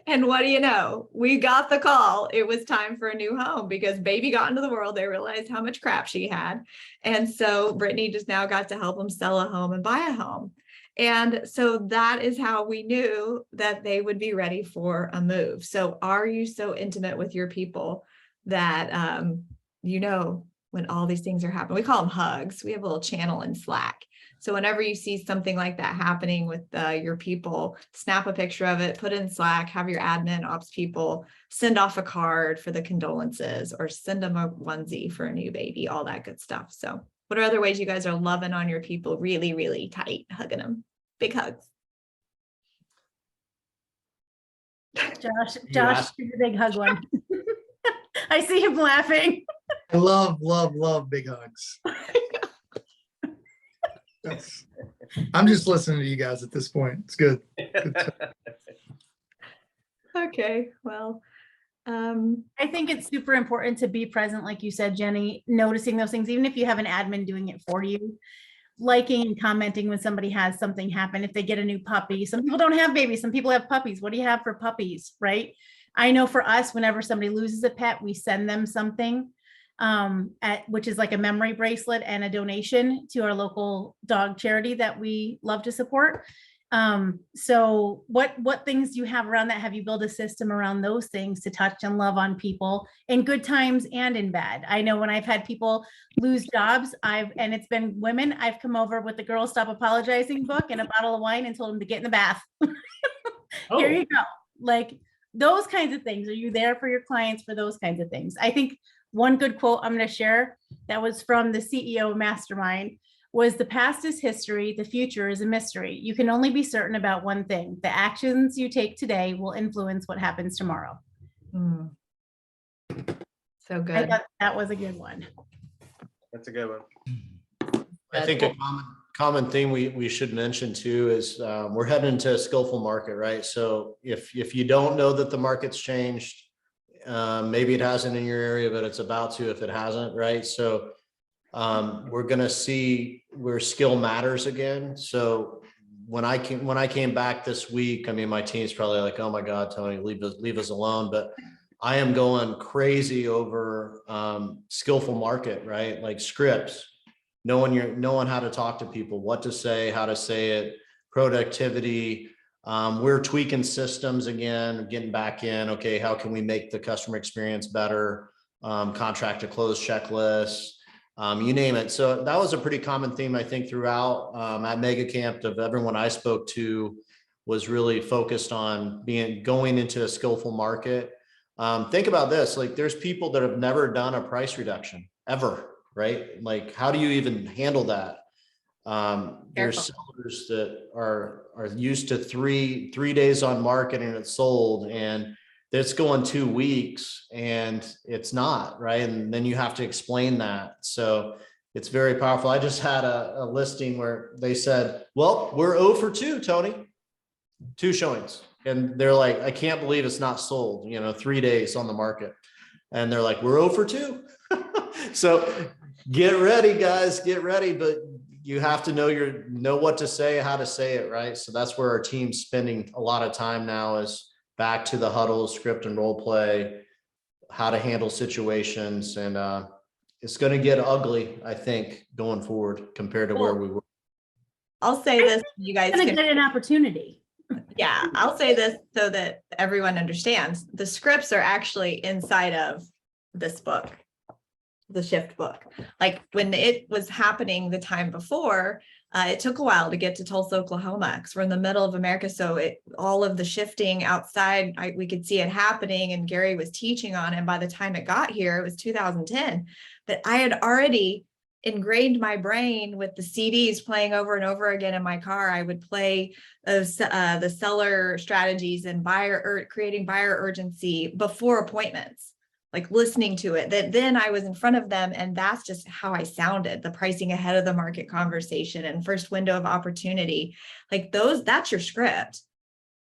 And what do you know? We got the call. It was time for a new home because baby got into the world. They realized how much crap she had. And so Brittany just now got to help them sell a home and buy a home. And so that is how we knew that they would be ready for a move. So are you so intimate with your people that, when all these things are happening? We call them hugs. We have a little channel in Slack. So whenever you see something like that happening with your people, snap a picture of it, put it in Slack, have your admin ops people send off a card for the condolences, or send them a onesie for a new baby, all that good stuff. So what are other ways you guys are loving on your people really, really tight, hugging them? Big hugs. Josh, do the big hug one. I see him laughing. I love big hugs. I'm just listening to you guys at this point. It's good. Okay, well, I think it's super important to be present, like you said, Jenny, noticing those things, even if you have an admin doing it for you, liking and commenting when somebody has something happen, if they get a new puppy. Some people don't have babies, some people have puppies. What do you have for puppies, right? I know for us, whenever somebody loses a pet, we send them something, which is like a memory bracelet and a donation to our local dog charity that we love to support. So what things do you have around that? Have you built a system around those things to touch and love on people in good times and in bad? I know when I've had people lose jobs, and it's been women, I've come over with the Girl Stop Apologizing book and a bottle of wine and told them to get in the bath. Here you go. Like those kinds of things. Are you there for your clients for those kinds of things? I think one good quote I'm going to share that was from the CEO of Mastermind was, the past is history, the future is a mystery. You can only be certain about one thing: the actions you take today will influence what happens tomorrow. So I good. thought that was a good one. That's a good one. I think a common theme we should mention too is we're heading into a skillful market, right? So if you don't know that the market's changed, maybe it hasn't in your area, but it's about to if it hasn't, right? So we're going to see where skill matters again. So when I came back this week, I mean, my team's probably like, oh my God, Tony, leave us alone. But I am going crazy over skillful market, right? Like scripts, knowing how to talk to people, what to say, how to say it, productivity. We're tweaking systems again, getting back in. Okay, how can we make the customer experience better? Contract to close checklists. You name it. So that was a pretty common theme, I think, throughout at Mega Camp. Of everyone I spoke to was really focused on going into a skillful market. Think about this, like there's people that have never done a price reduction ever, right? Like, how do you even handle that? There's sellers that are used to three days on market and it's sold, and it's going 2 weeks and it's not, right? And then you have to explain that. So it's very powerful. I just had a listing where they said, well, we're 0 for 2, Tony, 2 showings. And they're like, I can't believe it's not sold, 3 days on the market. And they're like, we're 0 for 2. So get ready, guys, get ready. But you have to know what to say, how to say it, right? So that's where our team's spending a lot of time now, is back to the huddle, script and role play, how to handle situations. And it's going to get ugly, I think, going forward compared to where we were. I'll say this, you guys It's can get an opportunity. Yeah, I'll say this so that everyone understands. The scripts are actually inside of this book, the shift book. Like when it was happening the time before, it took a while to get to Tulsa, Oklahoma, because we're in the middle of America. So all of the shifting outside, we could see it happening, and Gary was teaching on it. And by the time it got here, it was 2010. But I had already ingrained my brain with the CDs playing over and over again in my car. I would play the seller strategies and creating buyer urgency before appointments, like listening to it, that then I was in front of them. And that's just how I sounded, the pricing ahead of the market conversation and first window of opportunity, like that's your script.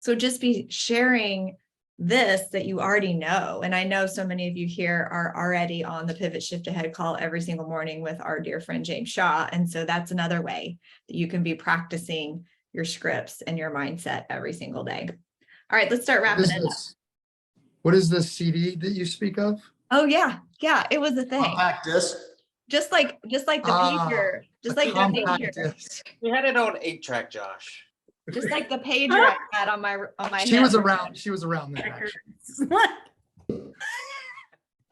So just be sharing this that you already know. And I know so many of you here are already on the Pivot Shift Ahead call every single morning with our dear friend James Shaw. And so that's another way that you can be practicing your scripts and your mindset every single day. All right, let's start wrapping it up. What is this CD that you speak of? Oh yeah, it was a thing. Compact disc. Just like the pager, just like the pager. Disc. We had it on 8-track, Josh. Just like the pager I had on my She head. was around there. Actually.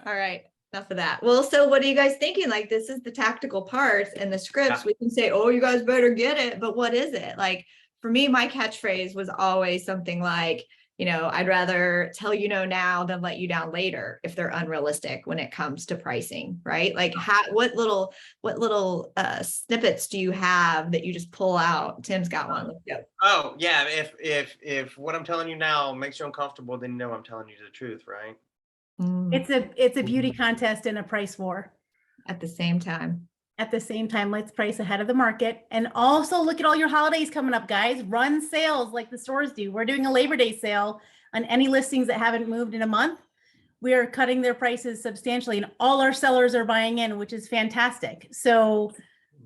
All right, enough of that. Well, so what are you guys thinking? Like, this is the tactical parts and the scripts. We can say, oh, you guys better get it. But what is it? Like, for me, my catchphrase was always something like, I'd rather tell you no now than let you down later if they're unrealistic when it comes to pricing, right? Like what little snippets do you have that you just pull out? Tim's got one. Let's go. Oh yeah, if what I'm telling you now makes you uncomfortable, then I'm telling you the truth, right? It's a beauty contest and a price war. At the same time. At the same time, let's price ahead of the market. And also look at all your holidays coming up, guys. Run sales like the stores do. We're doing a Labor Day sale on any listings that haven't moved in a month. we are cutting their prices substantially, and all our sellers are buying in, which is fantastic. So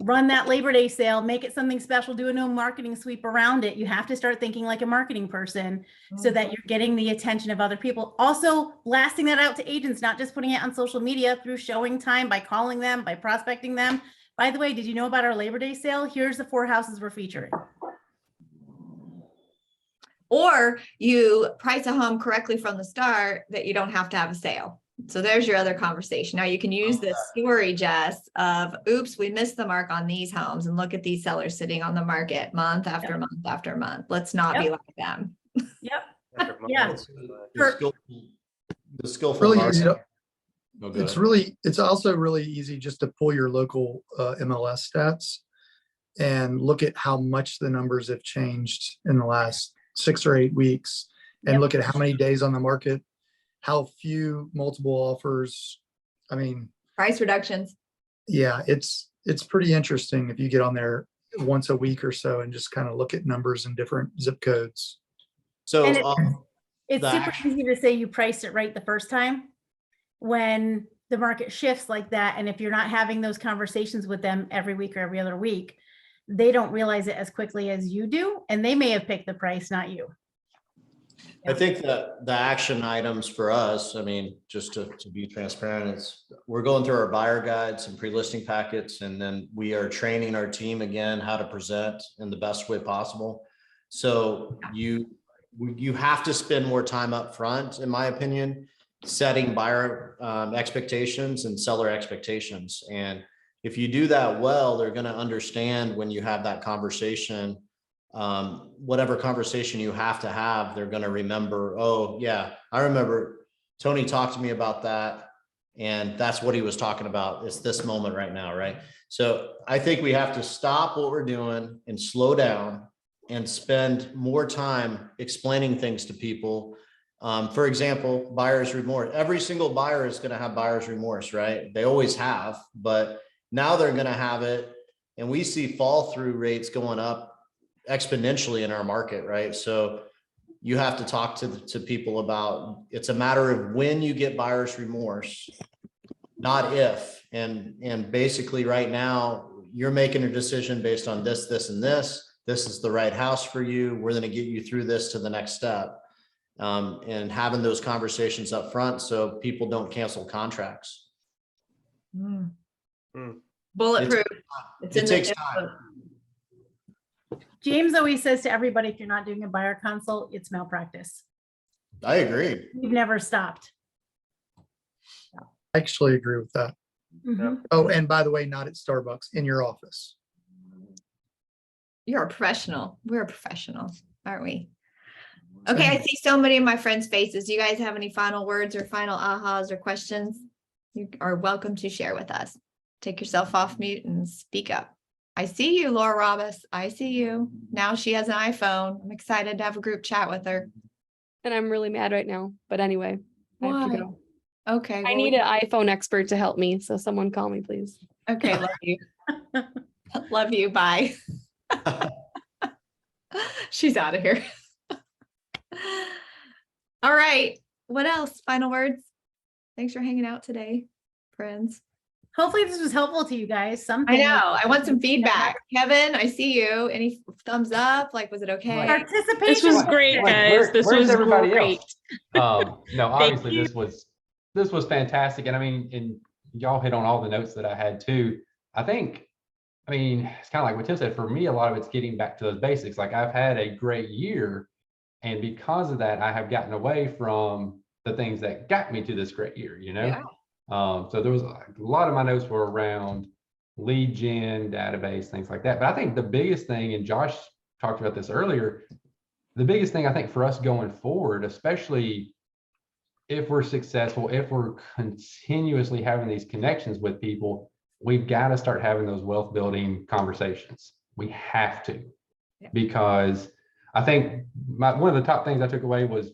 run that Labor Day sale, make it something special, do a no marketing sweep around it. You have to start thinking like a marketing person so that you're getting the attention of other people. Also blasting that out to agents, not just putting it on social media, through showing time, by calling them, by prospecting them. By the way, did you know about our Labor Day sale? Here's the 4 houses we're featuring. Or you price a home correctly from the start that you don't have to have a sale. So there's your other conversation. Now you can use this story, Jess, of oops, we missed the mark on these homes, and look at these sellers sitting on the market month after month after month. Let's not be like them. Yep. After Yeah. months. The skillful Really marketing. easy to, Oh, go it's ahead. it's also really easy just to pull your local MLS stats and look at how much the numbers have changed in the last 6 or 8 weeks, and Yep. look at how many days on the market, how few multiple offers. I mean, Price reductions. yeah, it's pretty interesting if you get on there once a week or so and just kind of look at numbers in different zip codes. So And it's the super action- easy to say you priced it right the first time when the market shifts like that. And if you're not having those conversations with them every week or every other week, they don't realize it as quickly as you do. And they may have picked the price, not you. I think that the action items for us, I mean, just to be transparent, it's we're going through our buyer guides and pre-listing packets, and then we are training our team again how to present in the best way possible. So you have to spend more time up front, in my opinion, setting buyer expectations and seller expectations. And if you do that well, they're going to understand when you have that conversation. Whatever conversation you have to have, they're going to remember, oh yeah, I remember Tony talked to me about that, and that's what he was talking about. It's this moment right now, right? So I think we have to stop what we're doing and slow down and spend more time explaining things to people. For example, buyer's remorse. Every single buyer is going to have buyer's remorse, right? They always have, but now they're going to have it. And we see fall through rates going up exponentially in our market, right? So you have to talk to people about, it's a matter of when you get buyer's remorse, not if. And basically right now you're making a decision based on this, and this. This is the right house for you. We're going to get you through this to the next step. And having those conversations up front so people don't cancel contracts. Bulletproof. It takes time. James always says to everybody, if you're not doing a buyer consult, it's malpractice. I agree. We've never stopped. I actually agree with that. Mhm. Oh, and by the way, not at Starbucks, in your office. You're a professional. We're professionals, aren't we? Okay, I see so many of my friends' faces. You guys have any final words or final ahas or questions? You are welcome to share with us. Take yourself off mute and speak up. I see you, Laura Robbins. I see you. Now she has an iPhone. I'm excited to have a group chat with her. And I'm really mad right now. But anyway, I have Why? to go. Okay. I well, need an iPhone expert to help me. So someone call me, please. Okay, love you. Love you. Bye. She's out of here. All right. What else? Final words? Thanks for hanging out today, friends. Hopefully this was helpful to you guys. Something. I know. I want some feedback. Kevin, I see you. Any thumbs up? Like, was it okay? Participation. This was great, Like, guys. This where's was everybody great. else? No, obviously you. this was fantastic. And I mean, and y'all hit on all the notes that I had too. I mean, it's kind of like what Tim said, for me, a lot of it's getting back to those basics. Like I've had a great year, and because of that, I have gotten away from the things that got me to this great year, you know? Yeah. So there was a lot of my notes were around lead gen, database, things like that. But I think the biggest thing, and Josh talked about this earlier, the biggest thing I think for us going forward, especially if we're successful, if we're continuously having these connections with people, we've got to start having those wealth building conversations. We have to, because I think one of the top things I took away was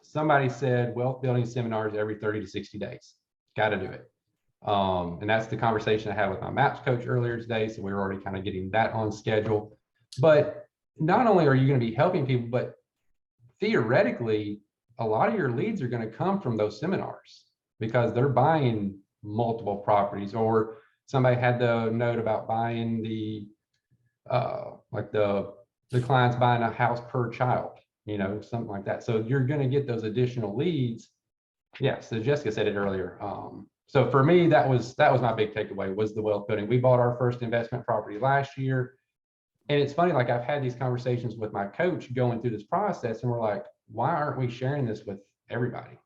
somebody said wealth building seminars every 30 to 60 days. Got to do it. And that's the conversation I had with my MAPS coach earlier today. So we were already kind of getting that on schedule. But not only are you going to be helping people, but theoretically, a lot of your leads are going to come from those seminars because they're buying multiple properties, or somebody had the note about buying the client's buying a house per child, something like that. So you're going to get those additional leads. Yeah. So Jessica said it earlier. So for me, that was my big takeaway, was the wealth building. We bought our first investment property last year. And it's funny, like I've had these conversations with my coach going through this process, and we're like, why aren't we sharing this with everybody?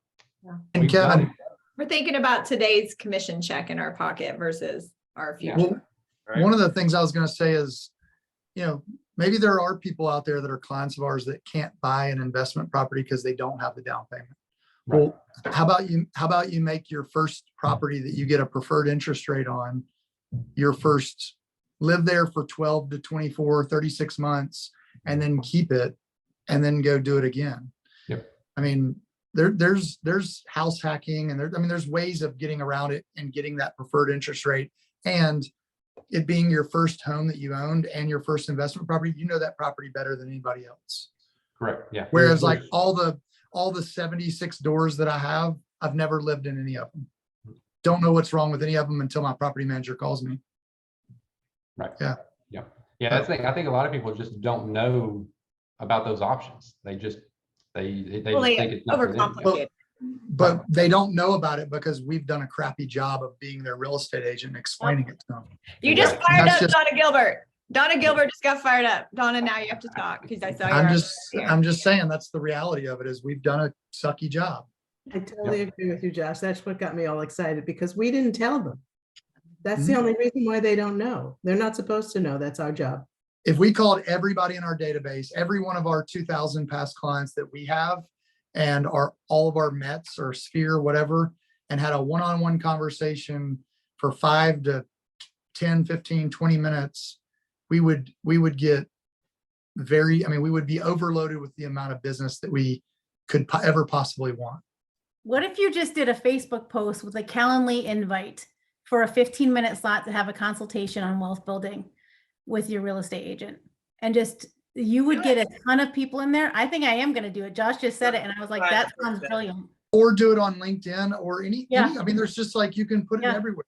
Yeah. And We've done Kevin, it. We're thinking about today's commission check in our pocket versus our Yeah. future. well, Right. one of the things I was going to say is, maybe there are people out there that are clients of ours that can't buy an investment property because they don't have the down payment. Right. Well, how about you make your first property that you get a preferred interest rate on, your first, live there for 12 to 24, 36 months, and then keep it, and then go do it again. Yep. I mean, there's house hacking, and there's ways of getting around it and getting that preferred interest rate, and it being your first home that you owned and your first investment property. You know that property better than anybody else. Correct. Yeah. Whereas like all the 76 doors that I have, I've never lived in any of them. Don't know what's wrong with any of them until my property manager calls me. Right. Yeah. Yeah. Yeah. That's the thing. I think a lot of people just don't know about those options. They just think it's not for them. Overcomplicated. But they don't know about it because we've done a crappy job of being their real estate agent and explaining it to them. You just Right. fired That's up just- Donna Gilbert. Donna Gilbert just got fired up. Donna, now you have to talk because I saw you. I'm just saying that's the reality of it, is we've done a sucky job. I totally agree with you, Josh. That's what got me all excited, because we didn't tell them. That's the only reason why they don't know. They're not supposed to know. That's our job. If we called everybody in our database, every one of our 2,000 past clients that we have, and all of our Mets or Sphere, whatever, and had a one-on-one conversation for 5 to 10, 15, 20 minutes, we would get we would be overloaded with the amount of business that we could ever possibly want. What if you just did a Facebook post with a Calendly invite for a 15-minute slot to have a consultation on wealth building with your real estate agent? And just, you would get a ton of people in there. I think I am going to do it. Josh just said it, and I was like, that sounds brilliant. Or do it on LinkedIn or any, Yeah. there's just like, you can put it Yeah. everywhere.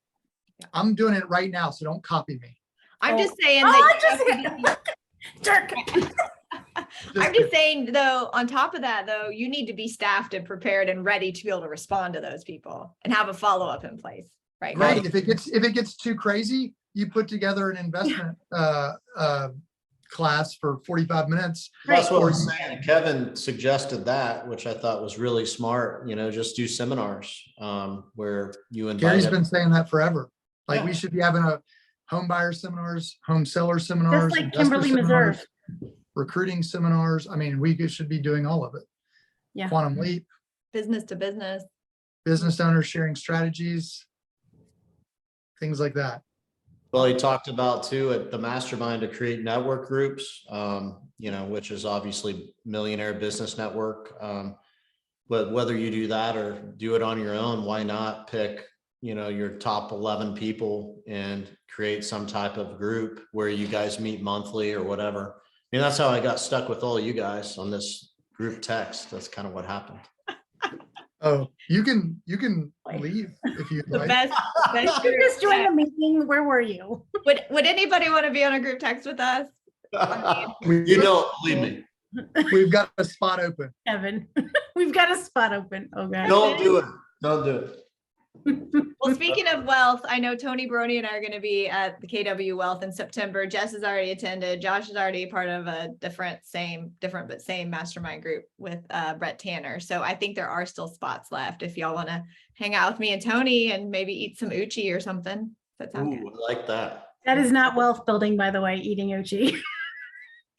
I'm doing it right now, so don't copy me. I'm Oh. just saying Oh, that Jerk. I'm just saying though, on top of that though, you need to be staffed and prepared and ready to be able to respond to those people and have a follow-up in place, right? Right. If it gets too crazy, you put together an investment class for 45 minutes. That's what Or I'm saying. Kevin suggested that, which I thought was really smart, just do seminars where you invite. Gary's been saying that forever. Like Yeah. we should be having a home buyer seminars, home seller seminars, Just like investor Kimberly, Missouri. seminars, recruiting seminars. We should be doing all of it. Yeah. Quantum Leap, Business to business. business owners sharing strategies, things like that. Well, he talked about too at the mastermind to create network groups, which is obviously Millionaire Business Network. But whether you do that or do it on your own, why not pick, your top 11 people and create some type of group where you guys meet monthly or whatever. That's how I got stuck with all you guys on this group text. That's kind of what happened. Oh, you can leave if you'd The like. best You group just joined the text. meeting. Where were you? Would anybody want to be on a group text with us? You don't believe me. We've got a spot open. Kevin, we've got a spot open. Oh, God. Don't do it. Don't do it. Well, speaking of wealth, I know Tony Brony and I are going to be at the KW Wealth in September. Jess has already attended. Josh is already part of a different but same mastermind group with Brett Tanner. So I think there are still spots left if y'all want to hang out with me and Tony and maybe eat some uchi or something. That sounds good. Ooh, I like that. That is not wealth building, by the way, eating uchi.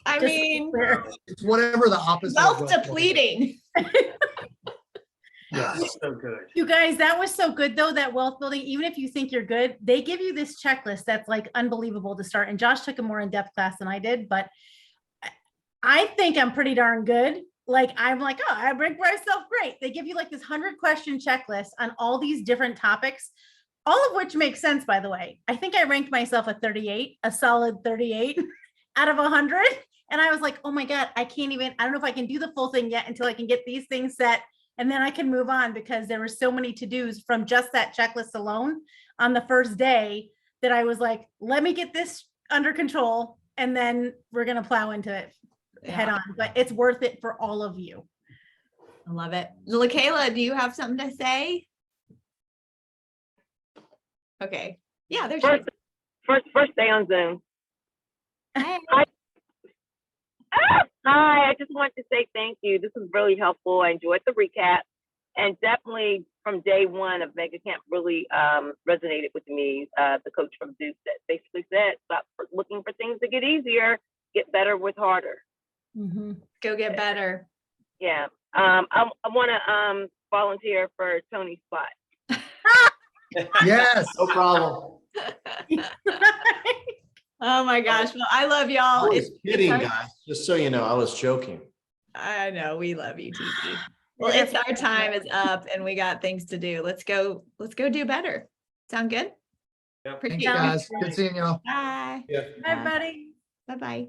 I Just to be mean, clear. It's whatever the opposite. of wealth wealth building. depleting. Yeah, so good. You guys, that was so good though, that wealth building, even if you think you're good, they give you this checklist that's like unbelievable to start. And Josh took a more in-depth class than I did, but I think I'm pretty darn good. Like, I'm like, oh, I rank myself great. They give you like this 100-question checklist on all these different topics, all of which makes sense, by the way. I think I ranked myself a 38, a solid 38 out of 100. And I was like, oh my God, I don't know if I can do the full thing yet until I can get these things set and then I can move on because there were so many to-dos from just that checklist alone on the first day that I was like, let me get this under control and then we're going to plow into it head Yeah. on. But it's worth it for all of you. I love it. LaKayla, do you have something to say? Okay. Yeah, there's First day on Zoom. Hey. Hi, I just want to say thank you. This was really helpful. I enjoyed the recap, and definitely from day one of Mega Camp really resonated with me. The coach from Zeus that basically said, stop looking for things to get easier, get better with harder. Go get better. Yeah. I want to volunteer for Tony's spot. Yes. No problem. Oh my gosh. Well, I love I y'all. was kidding, our- guys. Just so you know, I was joking. I know we love you, TP. Well, it's our time is up and we got things to do. Let's go do better. Sound good? Yep. Appreciate Thanks, you. guys. Good seeing y'all. Bye. Yeah. Bye, buddy. Bye-bye.